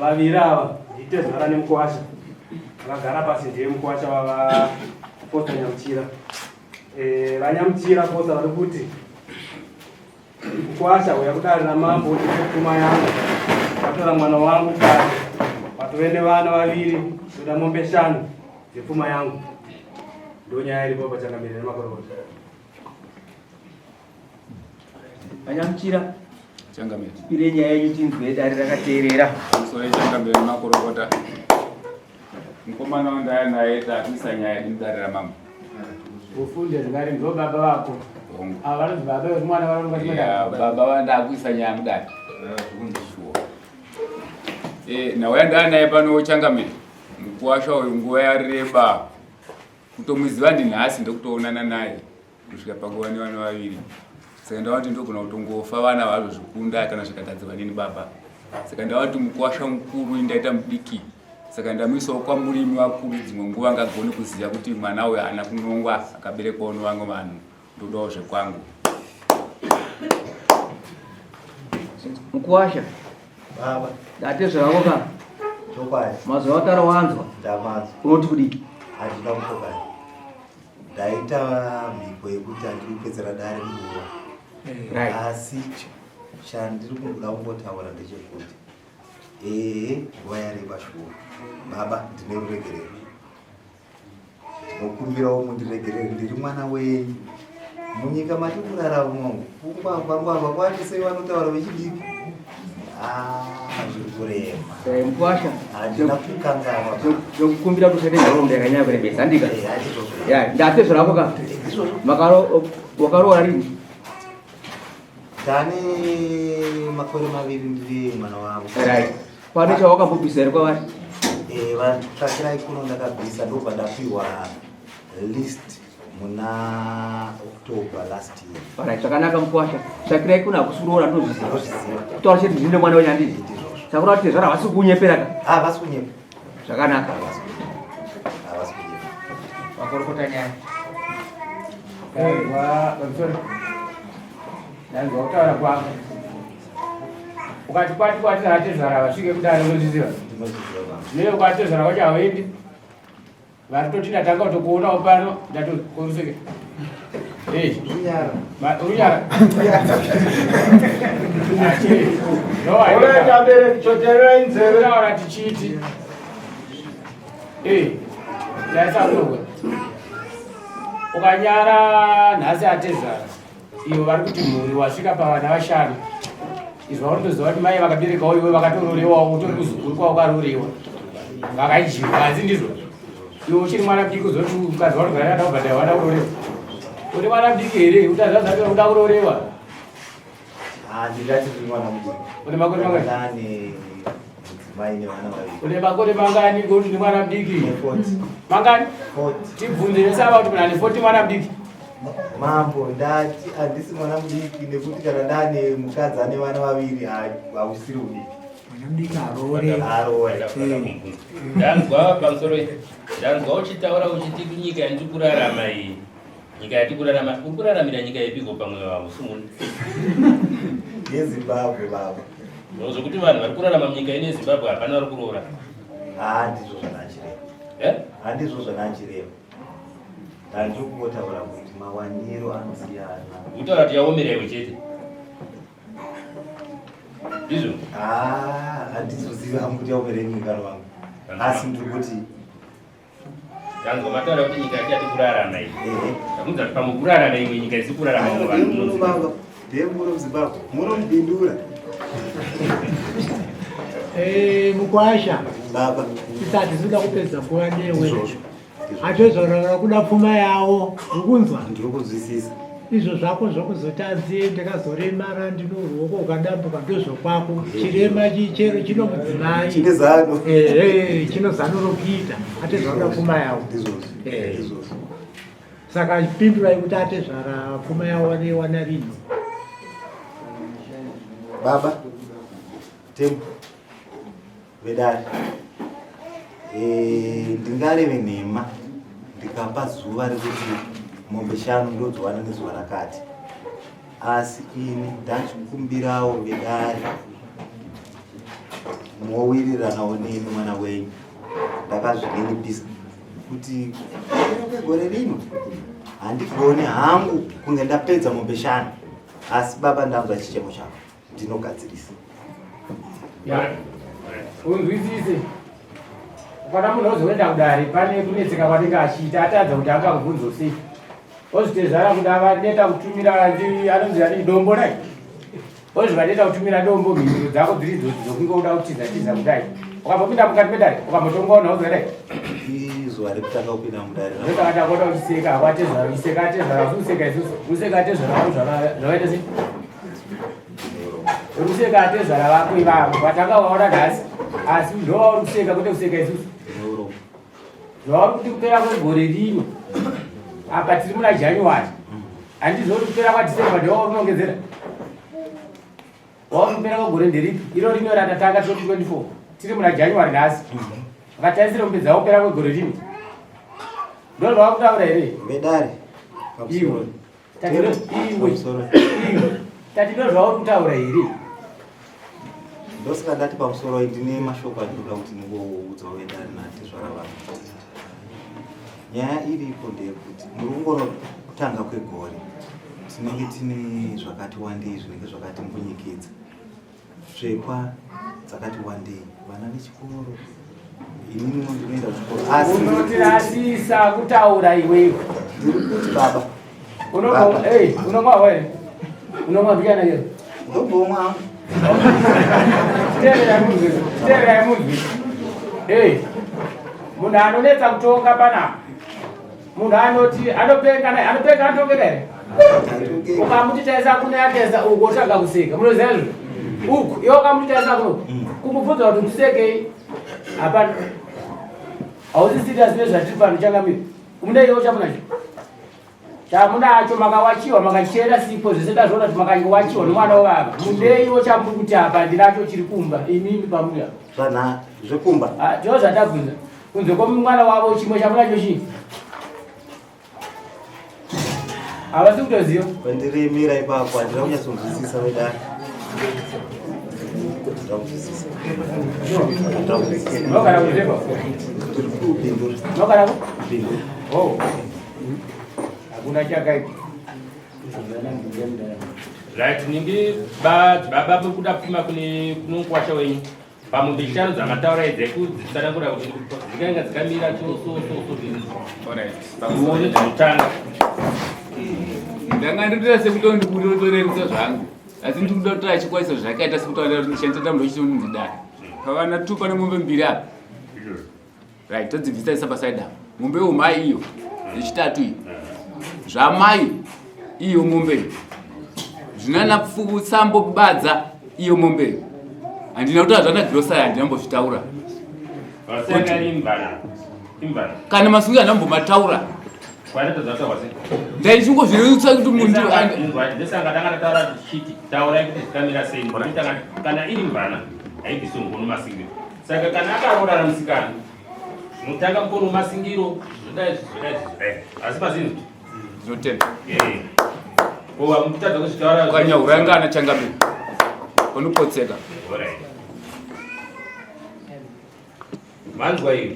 vaviri ava nditezvara nemukwasha vakagara pasi ndiye mukwasha vavaposta nyamuchira. Vanyamuchira posta vari kuti mukwasha uya kudarira mambo ndiye pfuma yangu, vatora mwana wangu kare, vatove nevana vaviri, toda mombe 5 dzepfuma yangu. Ndo nyaya iripo pachangamire nemakorokota. Vanyamuchira changamire ire nyaya yenyu tinzwe dari rakateerera. sore changamire nemakorokota. Mukomana wandaya naye takuisa nyaya dindarira mambo. Ufunde zvingari ndo baba vako. Ava vanonzi baba vemwana varonga baba vandakuisa nyaya mudari. Nauya ndaa naye pano changamire. Mukwasha uyu nguva yareba. Kutomuziva ndinhasi ndokutoonana naye kusvika panguva nevana vaviri. Saka ndavati ndogona kutongofa vana vazozvikunda kana zvikatadzirwa nini baba. Saka ndavati mukwasha mukuru indaita mudiki. Saka ndamuisawo kwamurimi wakuru dzimwe nguva angagoni kuziva kuti mwana uyu haana kunongwa akaberekwawo nevamwe vanhu. Ndodawo zvekwangu. Mukwasha baba ndatezvako ka chokwadi mazuva atara wanzwa ndamazo unoti kudiki handina kutokani ndaita mhiko yekuti handiri kupedzera dare munguva asi chandiri kuda kungotaura ndechekuti nguva yareba shuru baba ndine ruregerero ndinokumbirawo mundiregerere ndiri mwana wenyu munyika mati kurarama kungwagwangwagwa kwatisei vanotaura vechidiki zviri kurema mukwasha handina kukanganwa ndokukumbira kuti usate nharaunda yakanyanya kurembesa ndika ndatezvorako ka wakaroora rini tane makore 2 ndiri mwana wangu pane chawakambobvisa here kwavari vantsvakirai kuno ndakabvisa ndobva ndapiwa list muna October last year. Zvakanaka mukwasha tsvakirai kuno hakusi kuroora ndozviziva kutaura chete ndine mwana wenyu handii sakura kuti zvara havasi kunyepera ka vasi kunyepa zvakanaka havasi kunyepa vakorokota nyaya ndanzwa kutaura kwako ukati kwati hatezvara vasvike kudare unozviziva neye ukatezvara kwacho havaendi vari toti ndatanga kutokuonawo pano ndatokoruseke urunyara noaitaura tichiti daisakunowe ukanyara nhasi atezvara ivo vari kuti mhuri wasvika pavana 5 izva unotoziva kuti mai vakaberekawo iwe vakatororewawo utori kuzukuru kwavo karorewa vakaijiva asi ndizvo iwe uchiri mwana mudiki uzoti ukadzi vanogara naubvadai vada kurorewa uri mwana mudiki here utazva zvake uda kurorewa handingati ndiri mwana mudiki une makore mangani mudzimai nevana vaviri une makore mangani kuti ndi mwana mudiki mangani tibvunzire sava kuti kuna 40 mwana mudiki mambo ndati handisi mwana mudiki nekuti kana ndane mukadzi ane vana vaviri hausiri udiki ndanzwa pamusoro ndanzwa uchitaura uchiti kunyika yandiri kurarama iyi nyika yati kurarama ukuraramira nyika yepiko pamwe wavo sumuni yezimbabwe baba nozvokuti vanhu vari kurarama munyika ine zimbabwe hapana vari kuroora handizvo zvanachireva handizvo zvanachireva handiri kungotaura kuti mawaniro anosiyana kutaura kuti yaomera iwe chete izvo handizoziva hangu kuti yaomere muungano wangu asi ndiri kuti ndanzwa mataura kuti nyika yati yati kurarama iyi ndakunza kuti pamwe kurarama imwe nyika isi kurarama baba ndiye muno muzimbabwe munondibindura mukwasha baba tisati zida kupedza nguva newe atozorora kuda pfuma yawo ukunzwa ndiri kuzwisisa izvo zvako zvokuzotanzi ndakazoremara ndino ruoko ukadambuka ndozvokwako chirema chichero chino mudzimai chine zano chino zano rokuita atezvara pfuma yawo saka pindurai kuti atezvara pfuma yawo wana rini baba tembo vedari ndingareve nhema ndikapa zuva rekuti mombe 5 ndodziwana nezuva rakati asi ini ndachikumbirawo vedari mowiriranawo neni mwana wenyu ndakazvininipisa kuti gore rino handigoni hangu kunge ndapedza mombe 5 asi baba ndanzwa chichemo chako ndinogadzirisa unzwisise kana munhu ozoenda kudare pane kunetseka kwanenge achiita atadza kuti angakubvunzo sei ozvitezvara kuti avaneta kutumira anonzi ane dombo nai ozvivaneta kutumira dombo mhinduro dzako dziri dzokunge uda kutiza kudai ukambopinda mukati medare ukambotongaona ozodai izuva rekutanga kupinda mudare ndakatakoda uchiseka watezvara uchiseka atezvara useka isusu useka atezvara vako zvavaita sei ruseka atezvara vako ivavo vatanga vaona nhasi asi ndovauri kuseka kwete kuseka isusu zvauri kuti kupera kwegore rino apa tiri muna January handizoti kupera kwaDecember ndovauri unongedzera wauri kupera kwegore nderipi iro rino ratatanga 2024 tiri muna January nhasi vakatarisira mombe dzavo kupera kwegore rino ndo zvava kutaura here vedare iwe tati ndo zvauri kutaura here ndosaka ndati pamusoro ndine mashoko andinoda kuti ningoudza vedare natezvara vanhu nyaya iripo ndeyekuti murungono kutanga kwegore tinenge tine zvakati wandei zvinenge zvakati mbunyikidza svekwa dzakati wandei vana vechikoro inini ndinoenda kuchikoro asi unotirasisa kutaura iwewe kuti baba unongwa here unongwa mbiana here ndobomwa teverai munzwi munhu anonetsa kutonga panapa munhu anoti anopenga anotongeka here ukamutitaisa kunayatesa uko otanga kuseka munoziva izvo uku iwe ukamutitaisa kuno kumubvunza kuti ndisekei hapana hausi serious nezvatiri pano changamira kumune iwe chamunacho chamunacho makawachiwa makachera sipo zvese ndazviona kuti makangowachiwa nomwana wevava mundeiwo chamuri kuti apa ndinacho chiri kumba imimi pamuya zvana zvekumba ndo zvatabvunza kunze kwomwana wavo chimwe chamunacho chii havasi kutoziva pandiremera ipapo handina kunyatsonzwisisa vedare nogara kuzepa nogara hakuna chakaita right ningi baba kuda pfuma kunonkwasha wenyu pamombe 5 dzamataura idzeku dzitsanangura kuti dzikanga dzikamira chosososomuone dzinotanga ndanga ndinoita sekutondikurerutsa zvangu asi ndikuda kutora chikwaiso zvakaita sekutishandisa tambo chichindidara pavana 2 pane mombe 2 apa right todzibvisa isapasaida mombe yeumai iyo yechitatu iyi zvamai iyo mombe zvinana sambo badza iyo mombe handina kutaura zvana grosari handina mbozvitaura kana masungu handambomataura ndaichingozvirutsa kuti muntu ndesangatangataura chiti taurai kuti zvikamira sei kana iri mbana haibvisi mukono masingiro saka kana akarorara musikana zvinotanga mukono masingiro zvodai asi pazinhu zvinotenda kowa mukutadza kuzvitaura ukanyauranga ana changamira unopotseka manzwa iyo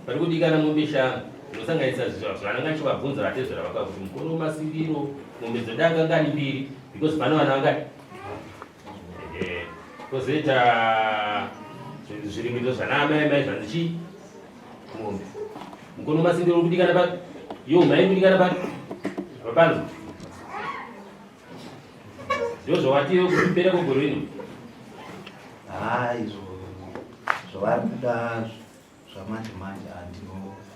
pari kudikana mombe 5 unosanganisa zvananga chivabvunza vatezvera vaka kuti mukono masingiro mombe dzodanga ngani 2 because pane vana vangati kozoita zvirimbidzo zvanaamai zvanzichi mombe mukono masingiro uri kudikana pato yo mai kudikana pato apapanzo ndo zvowatiwe kuti pera kwegore rino izvo zvavari kuda zvamanje manje handino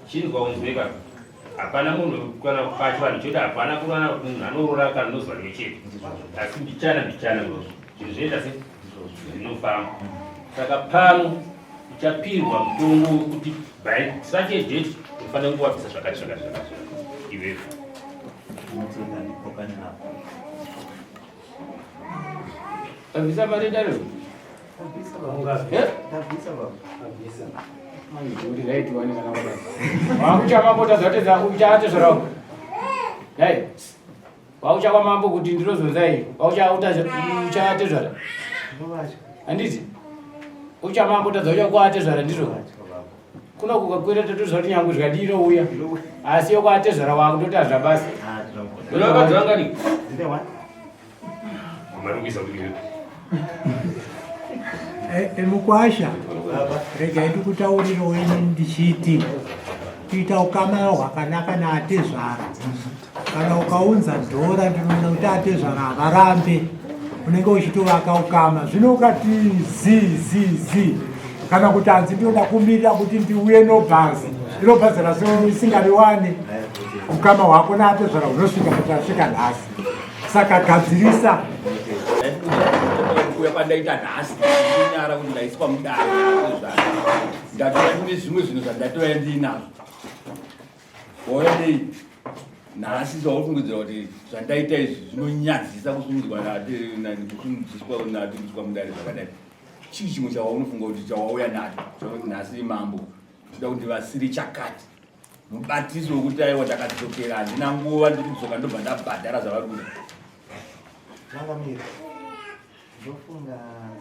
chinzwa unzweka hapana munhu kana pacho vanhu choti hapana kurana kuti munhu anorora kana nozwa rimwe chete asi mbichana zvinhu zvinoita se zvinofamba saka pano ichapirwa mutongo kuti by such a date unofanira kuvapisa zvakati iwevo unotenda ndipokane napo abvisa mari daro tabvisa baba wakuchama mota dzatedza uchatezvera dai wauchakwa mambo kuti ndinozonzai uchatezvera handiti Uchamango tadzocha kuatezvara ndizvo. Kuno kukakwira tatozoti nyangu zvikadiro uya. Asi yokuatezvara wakutotazva basi. Unakadzangani? Marungisa kuti. Mukwasha. Rega ndikutaurira wenyu ndichiti. Kuita ukama hwakanaka naatezvara. Kana ukaunza dhora ndinoona kuti atezvara havarambe. Unenge uchitovaka ukama. Zvino ukati zi. Kana kuti hanzi ndinoda kumirira kuti ndiuye nobhazi. Iro bhazi raso isingariwane. Ukama hwako naatezvara unosvika kuti asvika nhasi. Saka gadzirisa. Kuya pandaita nhasi nyara kuti ndaiswa mudare ndatoya kune zvimwe zvinhu zvandatoya ndinazvo oendei nhasi zvakufungidzira kuti zvandaita izvi zvinonyadzisa kusungidzwa natiswa mudare zvakadai chii chimwe chawaunofunga kuti chawauya nacho chakuti nhasi mambo toda kuti vasiri chakati mubatiso wekuti aiwa ndakadzokera handina nguva ndikudzoka ndobva ndabhadhara zvavaruda ndofunga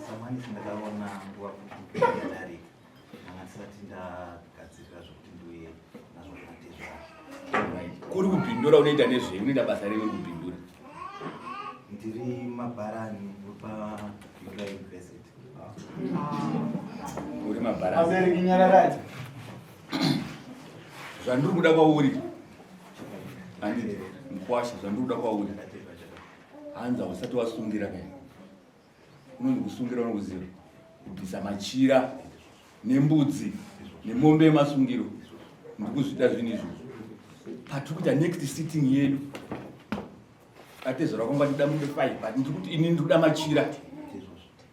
samani sindakaona nguva kuti ndadarika nangasati ndagadzirira zvokuti ndiuye nazvo zvinatezvara. Kuri kubhindura unoita nezvei? Unoita basa rei kubhindura? Ndiri mabharani wepaUniversity. Uri mabharani? Zvandiri kuda kwauri handiti mukwasha, zvandiri kuda kwauri hanza usati wasungira kai unonzi kusungira unokuziva kubvisa machira nembudzi nemombe yemasungiro ndikuzvida zvinhu izvozvo patiri kuita next sitting yedu atezvara kwanga ndida munde 5 but ndikuti ini ndikuda machira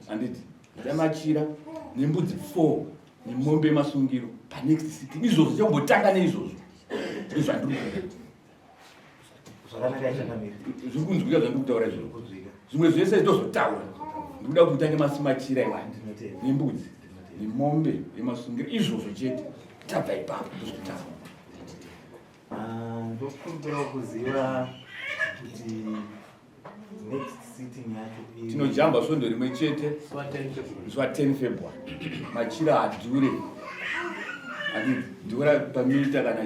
handiti ndida machira nembudzi 4 nemombe yemasungiro panext sitting izvozvo chekumbotanga neizvozvo ndizvandiri zviri kunzwika zvandiri kutaura izvozvo zvimwe zvese tozotaura ndikuda kuti utange masimachira iwandi nembudzi nemombe yemasungiro izvozvo chete tabva ipapo tozotaura ndokumbira kuziva kuti next sitting yacho tinojamba svondo rimwe chete zuva 10 February machira adhure adhura pamita kana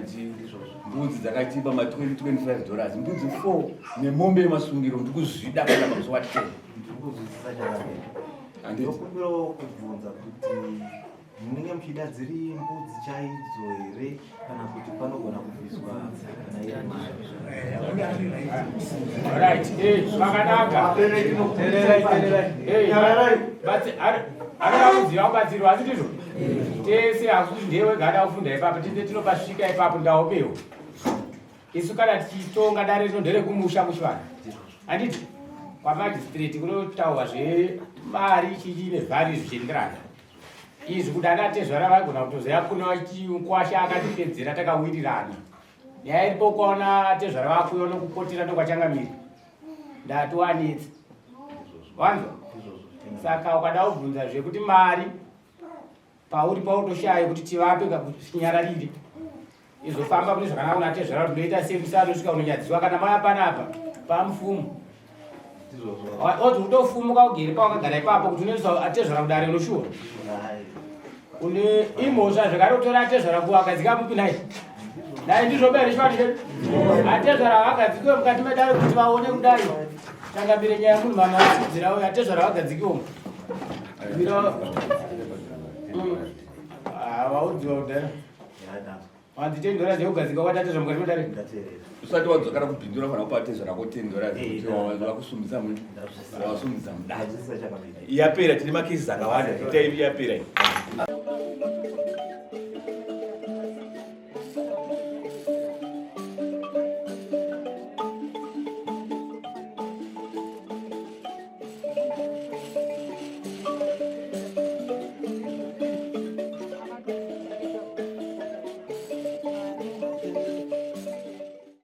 mbudzi dzakatipa $20-25 mbudzi 4 nemombe yemasungiro ndikuzvida kana mazuva 10 ndokumbira kubvunza kuti munenge muchida dziri mbudzi chaidzo here kana kuti panogona kubviswa kana iri anoda kuziva kubatsirwa asi ndizvo tese hakuti ndewegada kufunda ipapo tese tinopasvika ipapo ndaopewo isu kana tichitonga dare rino nderekumusha kuchivana handiti kwamajistreti kunotaurwa zvemari chichi nevhari zvichienderana izvi kuti anatezvara vaigona kutoziva kuna chikwasha akatipedzera takawirirana nyaya iripo kwaona tezvara vakuyo nokupotera ndokwachangamiri ndatiwanitsi wanzwa saka ukada kubvunza zvekuti mari pauri pautoshaye kuti tivape chinyararire izofamba kune zvakanaka unatezvara tinoita semisano svika unonyadziwa kana maya panapa pamufumo ozi utofumuka ugere pawakagara ipapo kuti unoisa atezvara kudare unoshuwa une imhosva zvekare kutora atezvara kuwagadzika mupi nai ndizvo bere chivani chedu atezvara vagadzikiwe mukati medare kuti vaone kudai tangambire nyaya munhu vanhu vasidzira uyo atezvara vagadzikiwo vaudziwa kudara wanzitendora dzekugadzika kwatatezvara mukati medare usati wadzokera kubhindura kana kupa atezvara kotendora vakusumbisa wasumbisa mudai yapera tine makesi akawanda itai yapera